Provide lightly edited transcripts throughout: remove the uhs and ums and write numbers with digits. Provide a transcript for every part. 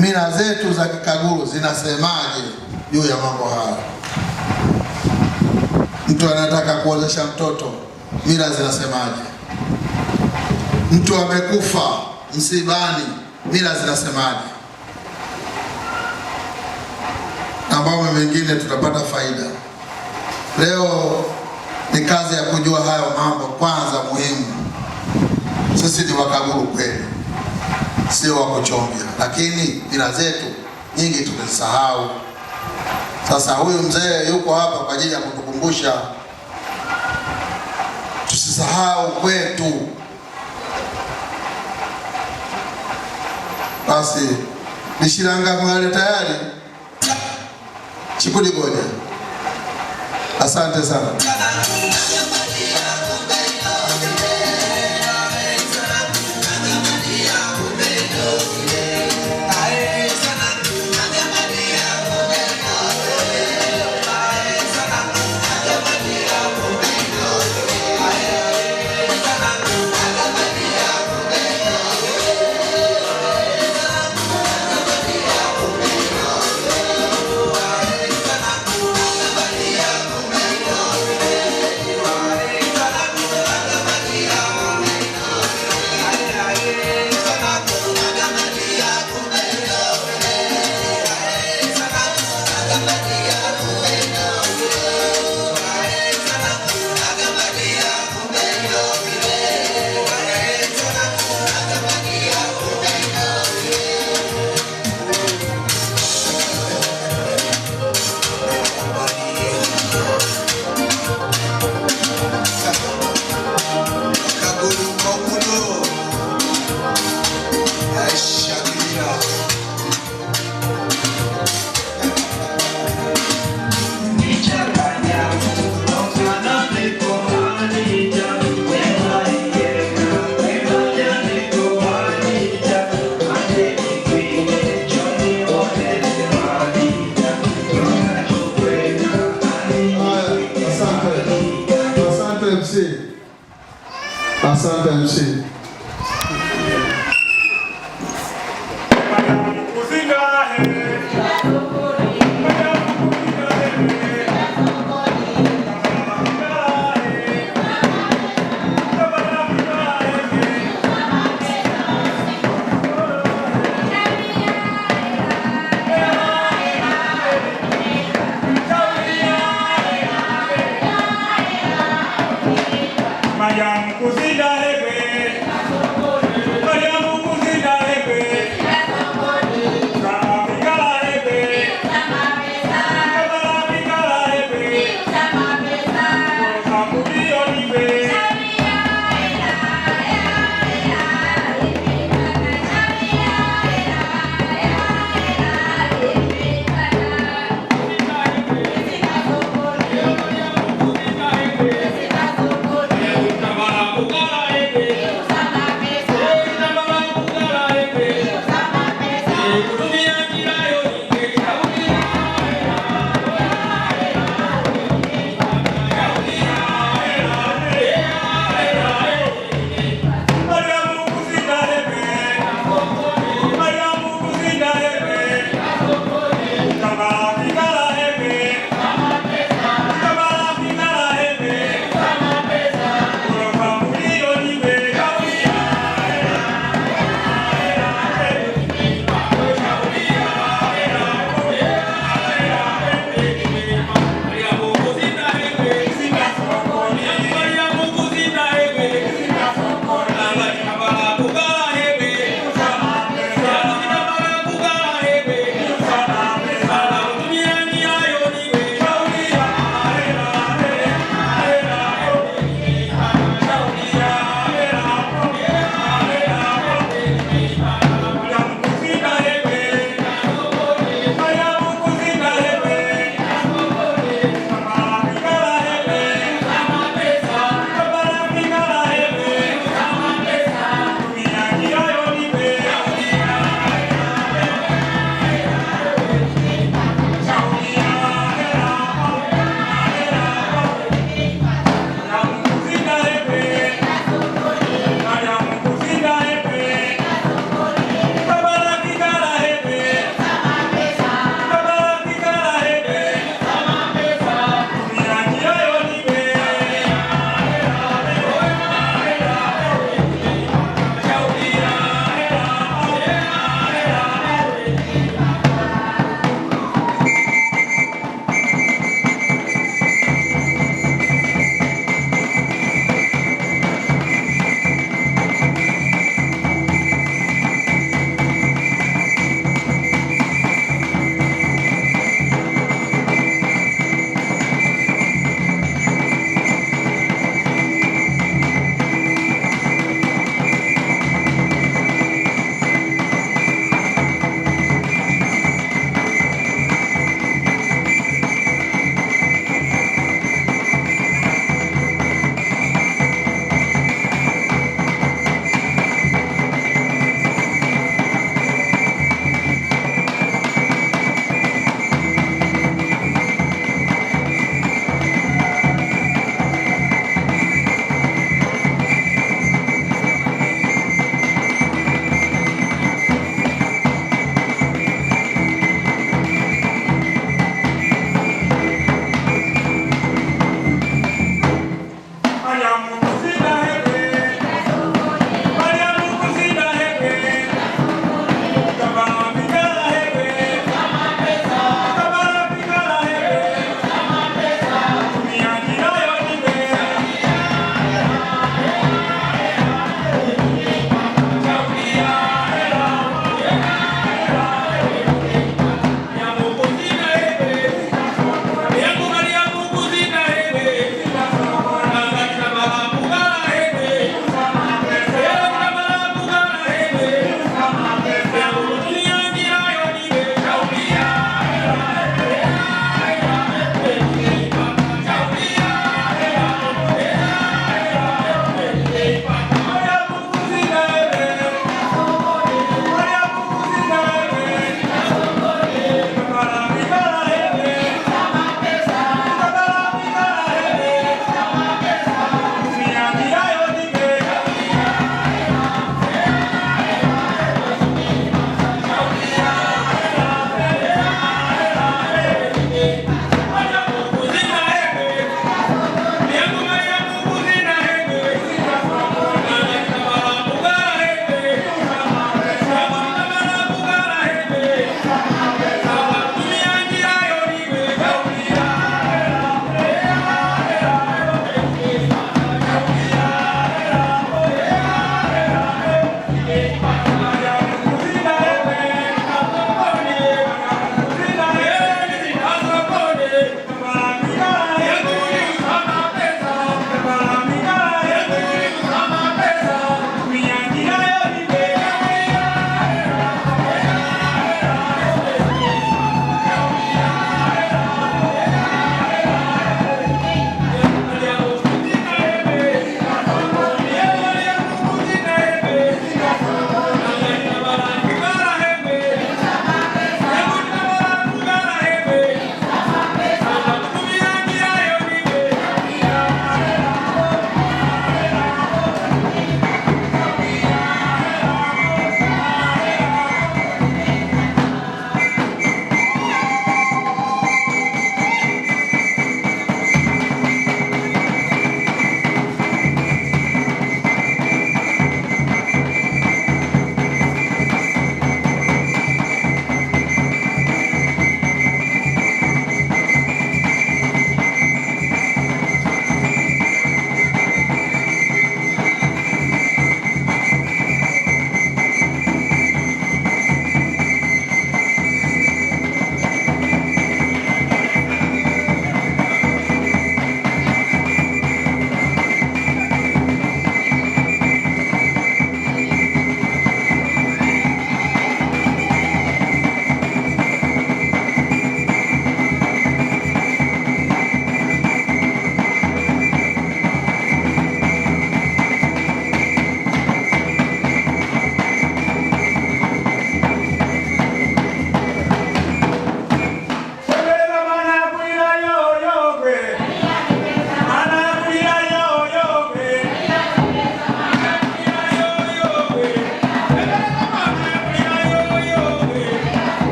Mila zetu za Kikaguru zinasemaje juu ya mambo haya? Mtu anataka kuozesha mtoto, mila zinasemaje? Mtu amekufa msibani, mila zinasemaje? Na mambo mengine tutapata faida. Leo ni kazi ya kujua hayo mambo kwanza muhimu. Sisi ni Wakaguru kweli, sio wa kuchonga, lakini mila zetu nyingi tumesahau. Sasa huyu mzee yuko hapa kwa ajili ya kutukumbusha tusisahau kwetu. Basi nishiranga mwale tayari chikudi goja. Asante sana. Asante MC.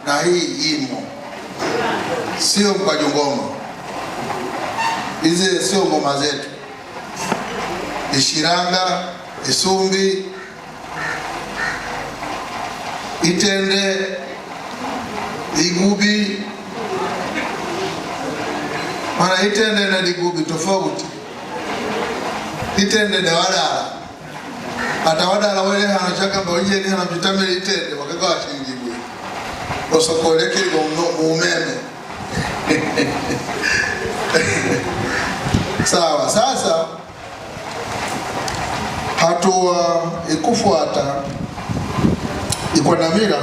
na hii imo, sio mkwaju ngoma. Hizi sio ngoma zetu. Ishiranga, Isumbi, Itende, Igubi. Mana Itende na Igubi tofauti. Itende da wadala. Hata wadala wale hanachaka mbauje ni hanamjitamili Itende wakagawa shilingi bwe. Osokoleke umeme. Sawa, sasa hatua ikufuata Ikwanamira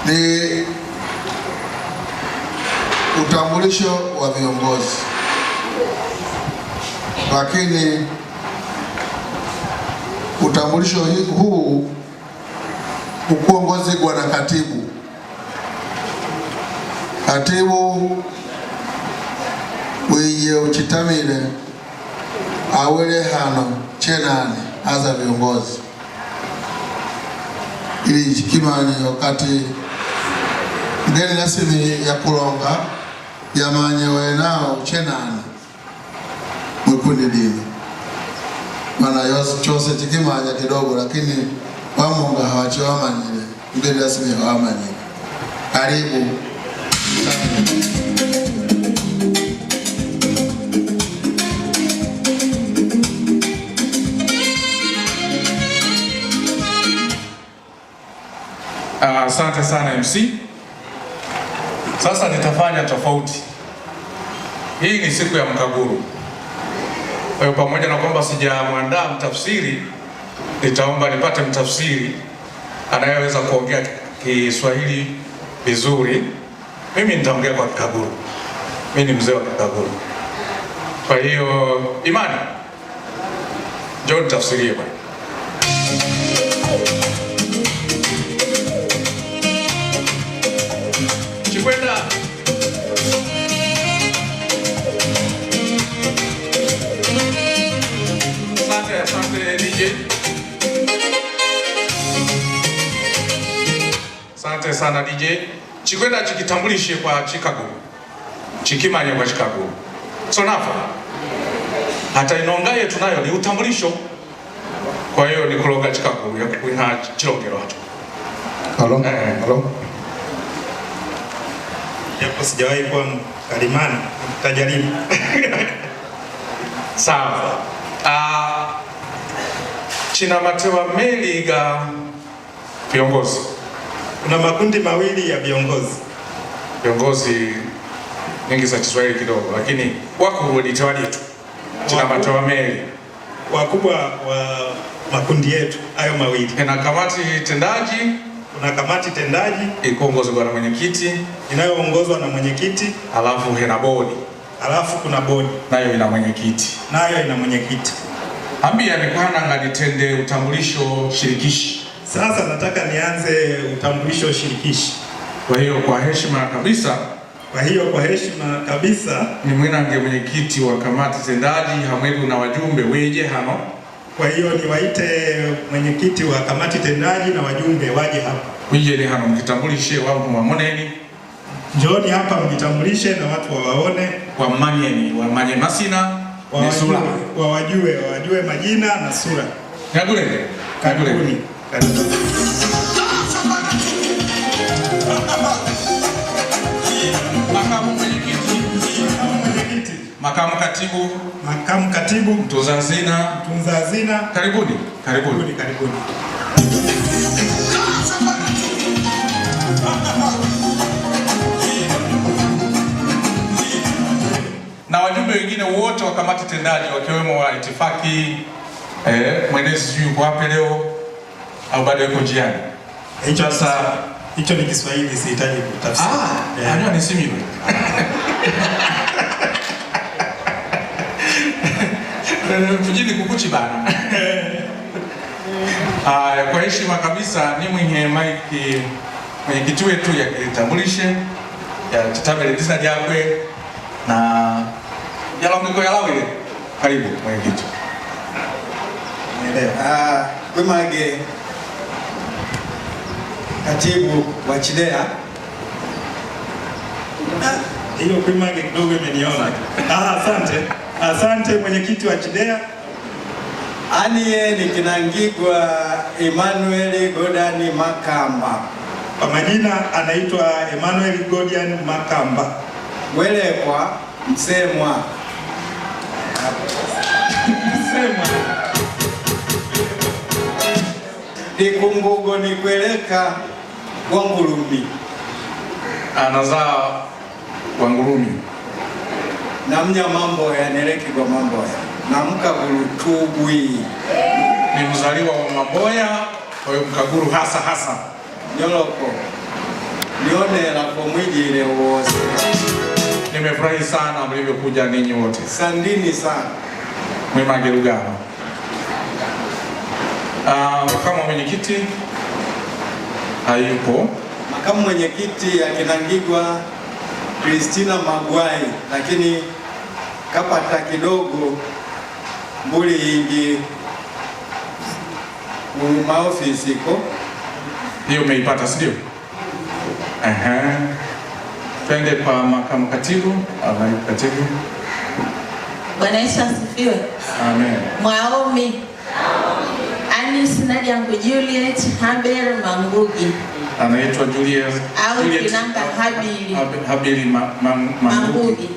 ni utambulisho wa viongozi, lakini utambulisho huu ukuongozwa na katibu wiye uchitamile awele hano chenani aza viongozi ili chikimani wakati ngeni nasimi ya kulonga yamanye wenao chenani mwikundi dini. Mana chose chikimanya kidogo, lakini wamunga hawachiwamanyile, ngeni nasimi hawamanyile. Karibu. Asante sana MC. Sasa nitafanya tofauti. Hii ni siku ya Mkaguru. Kwa hiyo pamoja na kwamba sijamwandaa mtafsiri, nitaomba nipate mtafsiri anayeweza kuongea Kiswahili vizuri. Mimi nitaongea kwa Kikaguru. Mimi ni mzee wa Kikaguru. Kwa hiyo Imani, njoo nitafsirie bwana. Chikwenda. Asante DJ. Asante sana DJ. Chikwenda chikitambulishe kwa Chicago. Chikimanye kwa Chicago. Sonafa. Hata inongaye tunayo ni utambulisho. Kwa hiyo ni kuloga Chicago ya kuina chilongero hato. Halo. Japo sijawahi kuwa mkalimani, tutajaribu. Sawa. China matewa meli ga viongozi. Kuna makundi mawili ya viongozi. Viongozi nyingi za Kiswahili kidogo, lakini wako litewali tu. China matewa meli. Wakubwa wa makundi yetu hayo mawili. Kuna kamati tendaji. Kuna kamati tendaji ikoongozwa na mwenyekiti, inayoongozwa na mwenyekiti, alafu hena bodi. Alafu kuna bodi nayo ina mwenyekiti. Ambia ni kwana nganitende utambulisho shirikishi. Sasa nataka nianze utambulisho shirikishi. Kwa hiyo kwa heshima kabisa ni mwenange mwenyekiti wa kamati tendaji hamwedu na wajumbe weje hano. Kwa hiyo niwaite mwenyekiti wa kamati tendaji na wajumbe waje hapa. Wije ni hano mkitambulishe watu wamoneni. Njooni hapa mjitambulishe na watu wawaone. Wamanye masina ni sura. Wajue majina na sura. Karibuni. Makamu katibu, mtunza hazina. Karibuni. Na wajumbe wengine wote wa kamati tendaji wakiwemo wa itifaki, mwenezi yuko wapi leo au bado yuko njiani? Hicho ni Kiswahili, sihitaji kutafsiri. Anajua ni simiwe. Tujini kukuchi bana. Kwa heshima kabisa ni mwenye maiki mwenyekiti wetu ya kitambulishe ya chitabele disa jakwe na yalongeko yalawile. Karibu mwenyekiti. leo. Kwemage katibu wa CHIDEA. Hiyo Kwemage kidogo imeniona. Asante mwenyekiti wa CHIDEA. Aniye ni Kinangigwa Emmanuel Godani Makamba. Kwa majina anaitwa Emmanuel Godian Makamba. Welekwa Msemwa. Dikumbugo ni kweleka Wangulumi. Anazaa Wangulumi. Namnya mambo ya nereki kwa mambo ya. Namkaguru Tugwi. Ni mzaliwa wa Mamboya, kwa hiyo Mkaguru hasa. Nyoloko. Nione la pomwiji ile uose. Nimefurahi sana mlivyokuja ninyi wote. Sandini sana. Mwemage Lugano. Makamu mwenyekiti hayupo. Makamu mwenyekiti ya Kinangigwa Christina Magwai, lakini kapata kidogo mbuli ingi maofisi ko. Hiyo umeipata sio? Twende kwa makamu katibu. Katibu. Bwana Yesu asifiwe. Amen. Mwaomi Anis Nadiangu Juliet Habel Mangugi. Anaitwa Juliet Kinanga Habili Mangugi.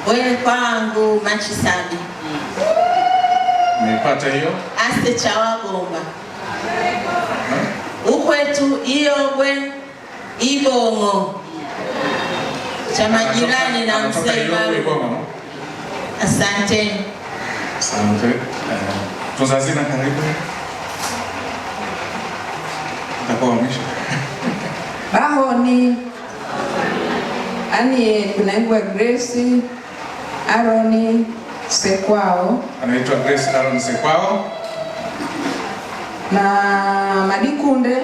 Wewe kwangu Machisabi. Umepata hiyo? Aste Chawagomba. Ukwetu Iyogwe Ibongo. Chama jirani na Msema. Asante. Tuzazina karibu. Mwisho. Bahoni Anie Kinangigwa Grace Aroni Sekwao. Anaitwa Grace Aaron Sekwao. Na Madikunde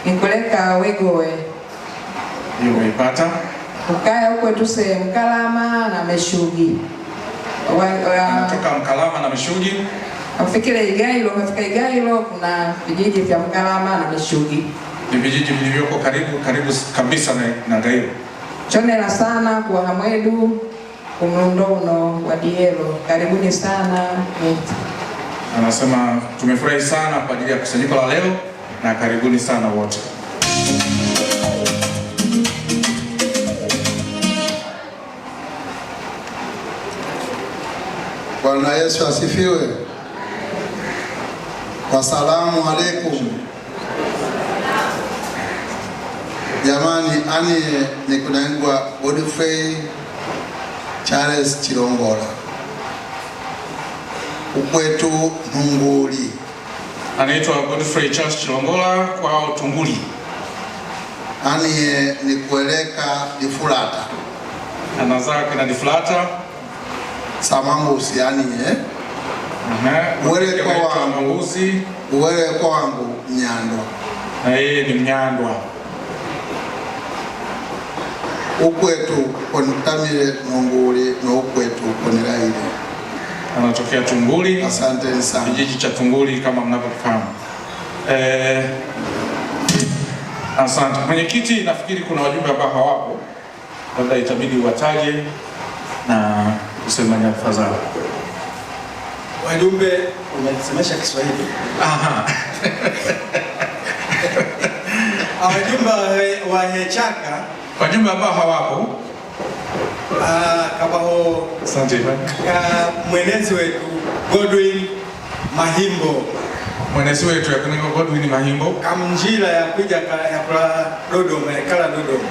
Nikoleka Wegoe. Hiyo umeipata? Ukaya huko tuse Mkalama na Meshugi. Anatoka Mkalama na Meshugi. Afikile Igailo, kafika Igailo kuna vijiji vya Mkalama na Meshugi. Ni vijiji vilivyoko karibu kabisa na Gairo. Chonela sana kwa Hamwedu Kumlondono wa Dielo. Karibuni sana. Anasema tumefurahi sana kwa ajili ya kusanyiko la leo na karibuni sana wote. Bwana Yesu asifiwe. Wasalamu alaikum. Jamani, ni Kinangigwa Godfrey Charles Chilongola. Ukwetu Tunguli. Anaitwa Godfrey Charles Chilongola kwa Tunguli. Ni kueleka Difulata. Anazaa kina Difulata. Samangusi Uweleko wangu Mnyandwa. Na yeye ni Mnyandwa. Ukwetu Konitamile Nunguli na ukwetu Koniraile. Anatokea Tunguli. Asante sana. Kijiji cha Tunguli kama mnavyofahamu. Asante. Mwenyekiti, nafikiri kuna wajumbe ambao hawapo. Labda itabidi wataje na kusema nyadhifa zao. Wajumbe umesemesha Kiswahili. Wajumbe wa Hechaka. Wajumbe ambao hawapo. Kabaho. Asante. Mwenezi wetu Godwin Mahimbo. Mwenezi wetu ya Kinangigwa Godwin Mahimbo. Kamjila ya kuja ya kula Dodoma, kala Dodoma.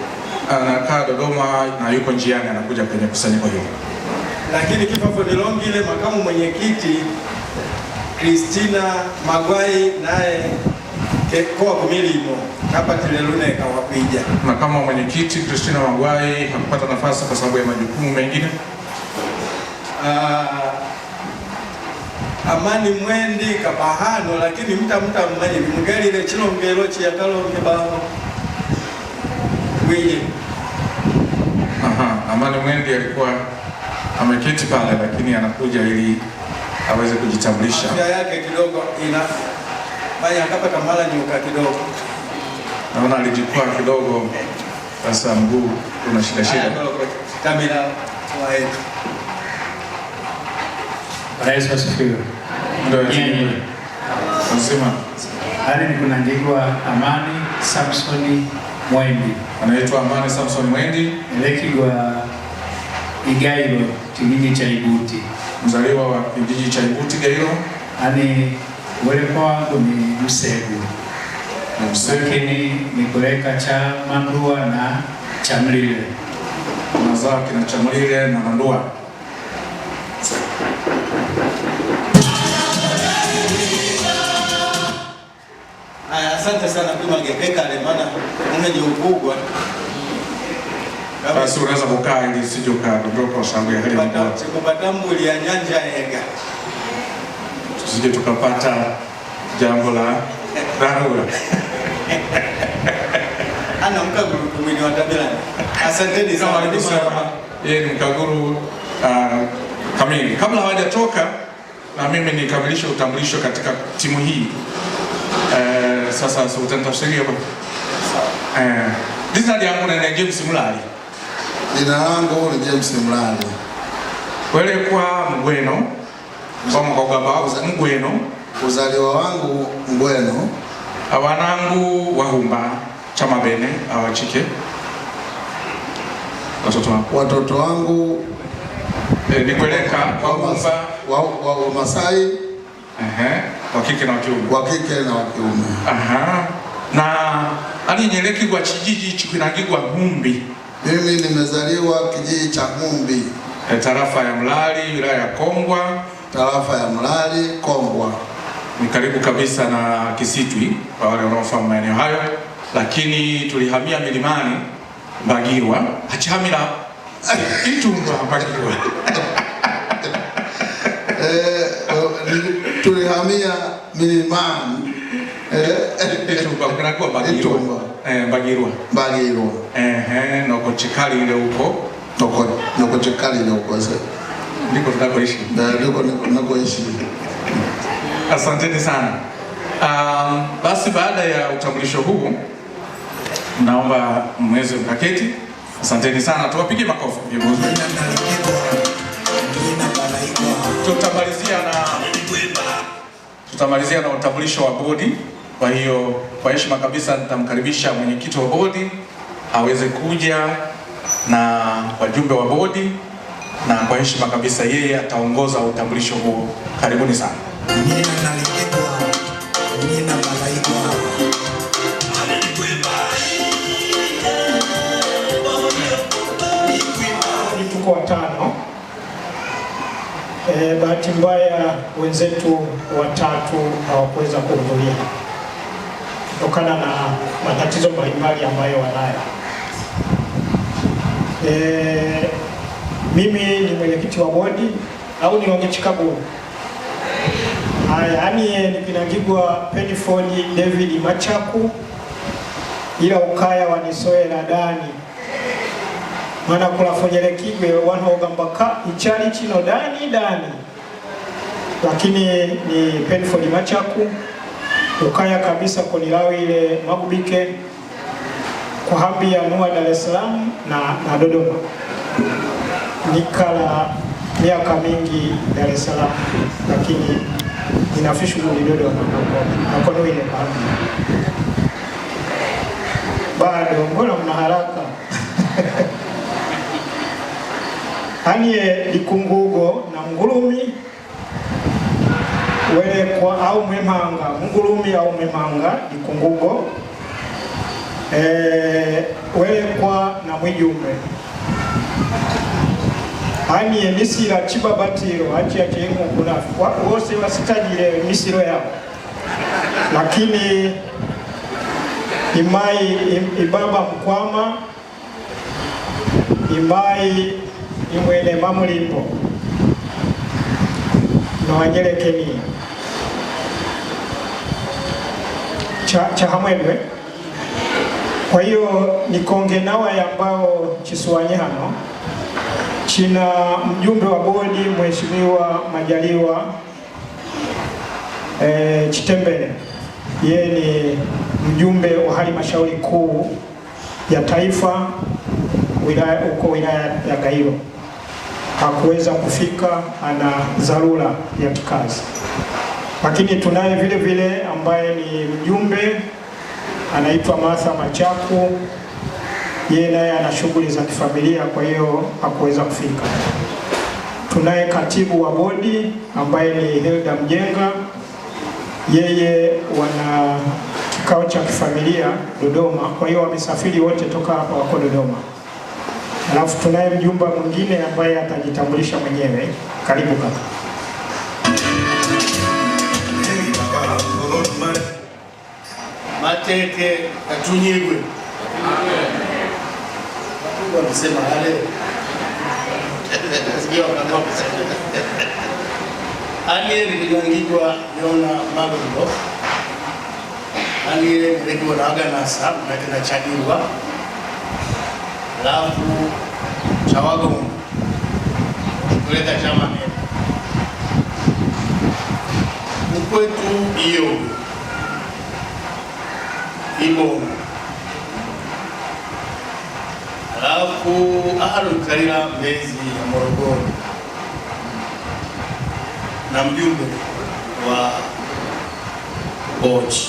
Anakaa Dodoma na yuko njiani anakuja kwenye kusanyiko hilo. Lakini Kifafo Nilongile makamu mwenyekiti Christina Magwai naye kwa kumilimo hapa Tilelune kawapija. Makamu mwenyekiti Christina Magwai hakupata nafasi kwa sababu ya majukumu mengine. Amani Mwendi kapahano lakini mta mmanyi mgali ile Chilongelo chiyakalonge baho. Wili. Amani Mwendi alikuwa ameketi pale lakini anakuja ili aweze kujitambulisha. Afya yake kidogo ina baya akapata mara nyuka kidogo. Naona alijikwaa kidogo, sasa mguu una shida. Kamera wae. Yesu asifiwe. Ndio yeye. Nasema hali kunaandikwa Amani Samson Mwendi. Anaitwa Amani Samson Mwendi, elekigwa Igailo, kijiji cha Ibuti. Mzaliwa wa kijiji cha Ibuti Gailo. Ani uwepo wangu ni Msegu. Lakini ni kuleka cha Mandua na Chamlile. Mazao kina Chamlile na Mandua. Asante sana kwa ngepeka le maana umeje ukubwa. Basi unaweza kukaa ili sije ukadondoka kwa sababu ya hali ya hewa. Kupata mbuli ya nyanja ega. Tusije tukapata jambo la dharura. Ana mkaguru kumini wa Tabelani. Asanteni sana. Yeye ni mkaguru kamili. Kabla hawajatoka na mimi nikamilishe utambulisho katika timu hii. Sasa utantafsiri hapo. Jina langu ni James Mulali. Jina langu ni James Mulali. Wele kwa Mgweno. Kwa mkogaba Mgweno. Uzaliwa wangu Mgweno. Awanangu Wahumba Chamabene awachike. Watoto wangu nikweleka Wahumba wa Masai. Wa kike na wa kiume. Wa kike na wa kiume. Na alinyeleki kwa kijiji chikinagirwa Humbi. Mimi nimezaliwa kijiji cha Humbi. Tarafa ya Mlali, wilaya ya Kongwa. Tarafa ya Mlali, Kongwa. Ni karibu kabisa na Kisitwi kwa wale wanaofahamu maeneo hayo, lakini tulihamia milimani Mbagirwa. Achahamira Itumba Mbagirwa. Tulihamia milimani Itumba kunakuwa Mbagirwa. Mbagirwa. Mbagirwa. Noko chikali ile huko. Noko chikali ile huko sasa. Ndiko tunakoishi. Ndiko tunakoishi. Asanteni sana. Basi baada ya utambulisho huu naomba mweze mkaketi. Asanteni sana. Tuwapige makofi viongozi. Tutamalizia na utambulisho wa bodi. Kwa hiyo kwa heshima kabisa nitamkaribisha mwenyekiti wa bodi aweze kuja na wajumbe wa bodi, na kwa heshima kabisa yeye ataongoza utambulisho huo. Karibuni sana. Tuko watano. Bahati mbaya wenzetu watatu hawakuweza kuhudhuria kutokana na matatizo mbalimbali ambayo wanayo. Mimi ni mwenyekiti wa bodi au ni wangechikabu. Yaani nikinagigwa Peniford David Machaku ila ukaya wanisoe na dani mana kula fonyelekigwe wanahogambaka ichari chino dani lakini ni Peniford Machaku ukaya kabisa konilawi ile Magubike kwa hambi ya Nua Dar es Salaam na Dodoma. Nikala miaka mingi Dar es Salaam lakini ninafishi shughuli Dodoma na kono ile bado mbona mna haraka? Anie likungugo na Mngulumi wele kwa au Mwemanga, Mngulumi au Mwemanga likungugo wele kwa na Mwijumbe. Anie nisira chibabatiro achi achengu kunafu wose wasitajile misiro yao, lakini imai ibaba Mkwama imai imwene Mamulimbo na Wanyerekeni cha hamwelwe. Kwa hiyo nikonge nawa ambao chisuanye hano china mjumbe wa bodi Mheshimiwa Majaliwa Chitembele. Yeye ni mjumbe wa halmashauri kuu ya taifa wilaya ya Gairo. Hakuweza kufika, ana dharura ya kikazi. Lakini tunaye vile vile ambaye ni mjumbe anaitwa Martha Machaku. Yeye naye ana shughuli za kifamilia, kwa hiyo hakuweza kufika. Tunaye katibu wa bodi ambaye ni Hilda Mjenga. Yeye wana kikao cha kifamilia Dodoma, kwa hiyo wamesafiri wote toka hapa, wako Dodoma. Alafu tunaye mjumbe mwingine ambaye atajitambulisha mwenyewe. Karibu kaka. Mateke Katunyigwe. Wamesema wale. Sijui kama kusema. Aliye nilingwa Yona Magundo. Aliye nilingwa Naganasa na kina Chadiwa. Alafu Chawago. Kuleta chama ni. Mkwetu hiyo. Ibo. Alafu Aaron Kalila Mbezi ya Morogoro. Na mjumbe wa Bochi.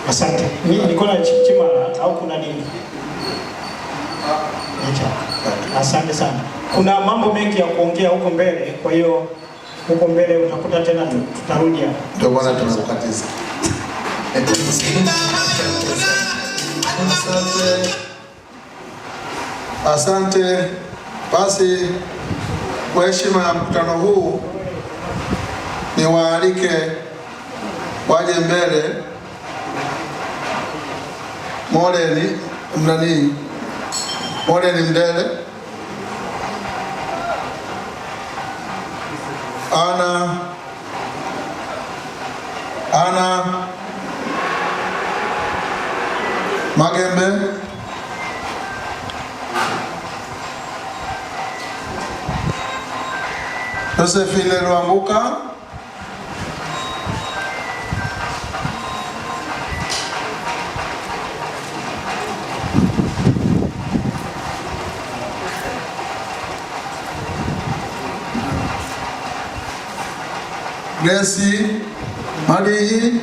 Asante. Niko na Chimala au kuna nini? Asante sana. Kuna mambo mengi ya kuongea huko mbele, kwa hiyo huko mbele utakuta tena tutarudi hapo. Ndio bwana tunakukatiza. Asante. Basi kwa heshima ya mkutano huu niwaalike waje mbele Moreni Mdele, Ana Magembe, Josephine Rwambuka, Gracie Madihi,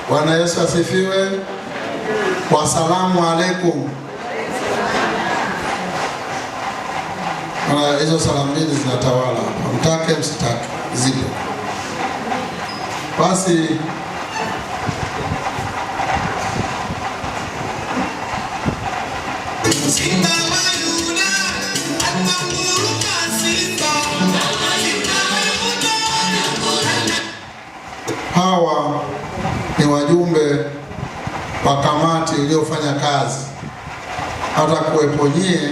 Bwana Yesu asifiwe. Wasalamu alaikum. Hizo salamu mbili zinatawala, mtake msitake, zipo. Basi hawa ni wajumbe wa kamati iliyofanya kazi, hata kuwepo nyie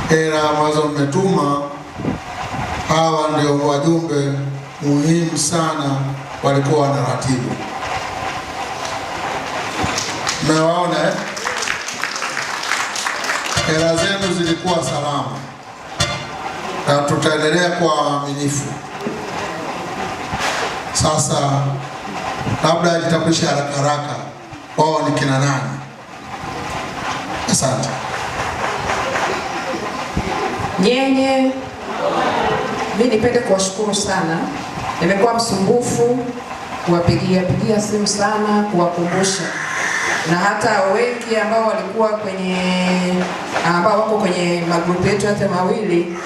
hela ambazo mmetuma. Hawa ndio wajumbe muhimu sana, walikuwa wanaratibu. Mmewaona hela zenu zilikuwa salama, na tutaendelea kwa waaminifu. Sasa labda ajitambulishe haraka haraka, wao ni kina nani? Asante. Nyenye, mimi nipende kuwashukuru sana. Nimekuwa msumbufu kuwapigia simu sana, kuwakumbusha, na hata wengi ambao walikuwa wako kwenye magrupu yetu yote mawili,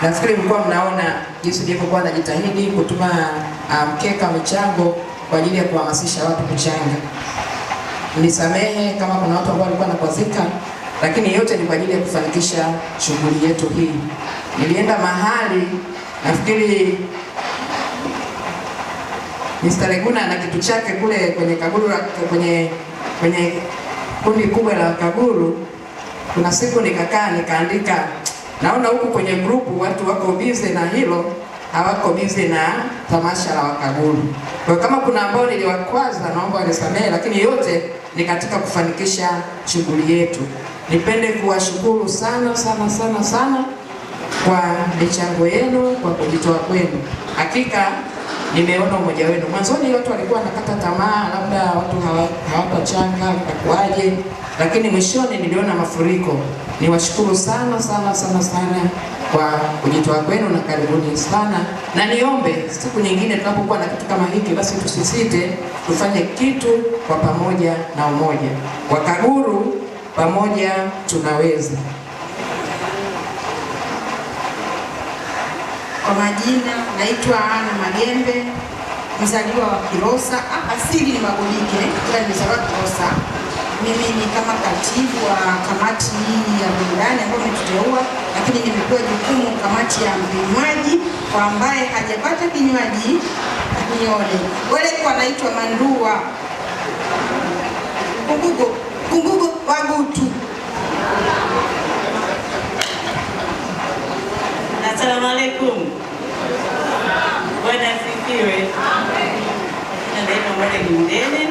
nafikiri mlikuwa mnaona jinsi nilivyokuwa najitahidi kutuma mkeka michango kwa ajili ya kuhamasisha watu kuchanga. Nisamehe kama kuna watu ambao walikuwa nakwazika, lakini yote ni kwa ajili ya kufanikisha shughuli yetu hii. Nilienda mahali, nafikiri Mr. Leguna ana kitu chake kule kwenye Kaguru, kwenye kundi kubwa la Kaguru. Kuna siku nikakaa nikaandika, naona huku kwenye grupu watu wako busy na hilo, hawako busy na tamasha la Wakaguru. Kwa kama kuna ambao niliwakwaza, naomba wanisamehe, lakini yote ni katika kufanikisha shughuli yetu. Nipende kuwashukuru sana sana sana sana kwa michango yenu, kwa kujitoa kwenu. Hakika nimeona umoja wenu. Mwanzoni watu walikuwa wanakata tamaa, labda watu hawatachanga itakuwaje, lakini mwishoni niliona mafuriko. Niwashukuru sana sana sana sana kwa kujitoa kwenu na karibuni sana. Na niombe siku nyingine tunapokuwa na kitu kama hiki, basi tusisite, tufanye kitu kwa pamoja na umoja. Wakaguru pamoja tunaweza. Kwa majina naitwa Ana Magembe, mzaliwa wa Kilosa. Asili ni Magolike, ila nimezaliwa Kilosa. Mimi ni kama katibu wa kamati hii ya burudani ambayo umetuteua, lakini nimepewa jukumu kamati ya vinywaji kwa ambaye hajapata kinywaji nione. Wale kwa naitwa Mandua Kungugo Wagutu. Asalamu alaikum. Bwana asifiwe. Naitwa Mwale Mndene.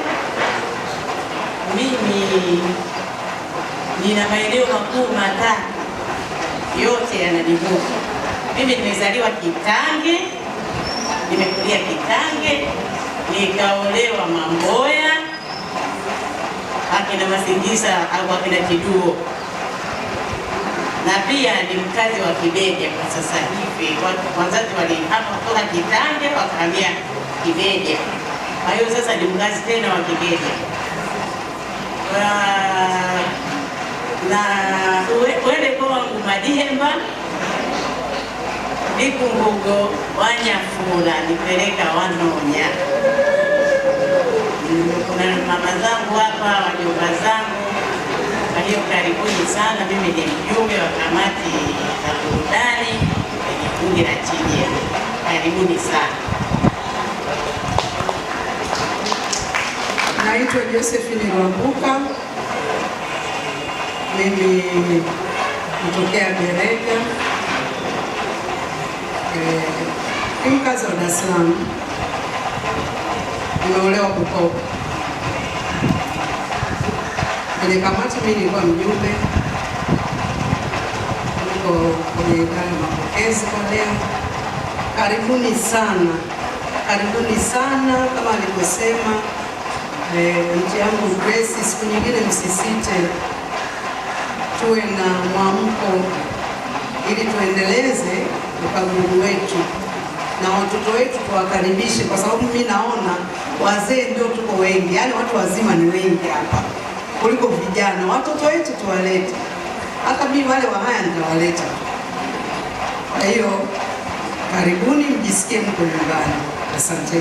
Mimi nina maeneo makuu matatu, yote yananihusu. Mimi nimezaliwa Kitange, nimekulia Kitange, nikaolewa Mamboya, akina Masingisa au akina Kiduo, na pia ni mkazi wa Kibeja kwa sasa hivi. Wazazi walihama kutoka Kitange wakahamia Kibeja, kwa hiyo sasa ni mkazi tena wa Kibeja. Na wele kwa wangu Madihemba Nikungugo Wanyafura nipeleka Wanonya. Kuna mama zangu hapa, wajomba zangu. Kwa hiyo karibuni sana. Mimi ni mjumbe wa kamati ya burudani kwenye kundi la Chijia. Karibuni sana. Naitwa Josephine Rwambuka. Mimi kutokea Berega. Ni mkazi wa Dar es Salaam. Nimeolewa Bukoba. Kwenye kamati mimi nilikuwa mjumbe. Niko kwenye idara ya mapokezi kwa leo. Karibuni sana. Karibuni sana kama alivyosema nchi yangu Grace, siku nyingine msisite, tuwe na mwamko ili tuendeleze Ukaguru wetu na watoto wetu tuwakaribishe, kwa sababu mimi naona wazee ndio tuko wengi, yaani watu wazima ni wengi hapa kuliko vijana. Watoto wetu tuwalete, hata mimi wale wa haya nitawaleta. Kwa hiyo karibuni, mjisikie mko nyumbani. Asante.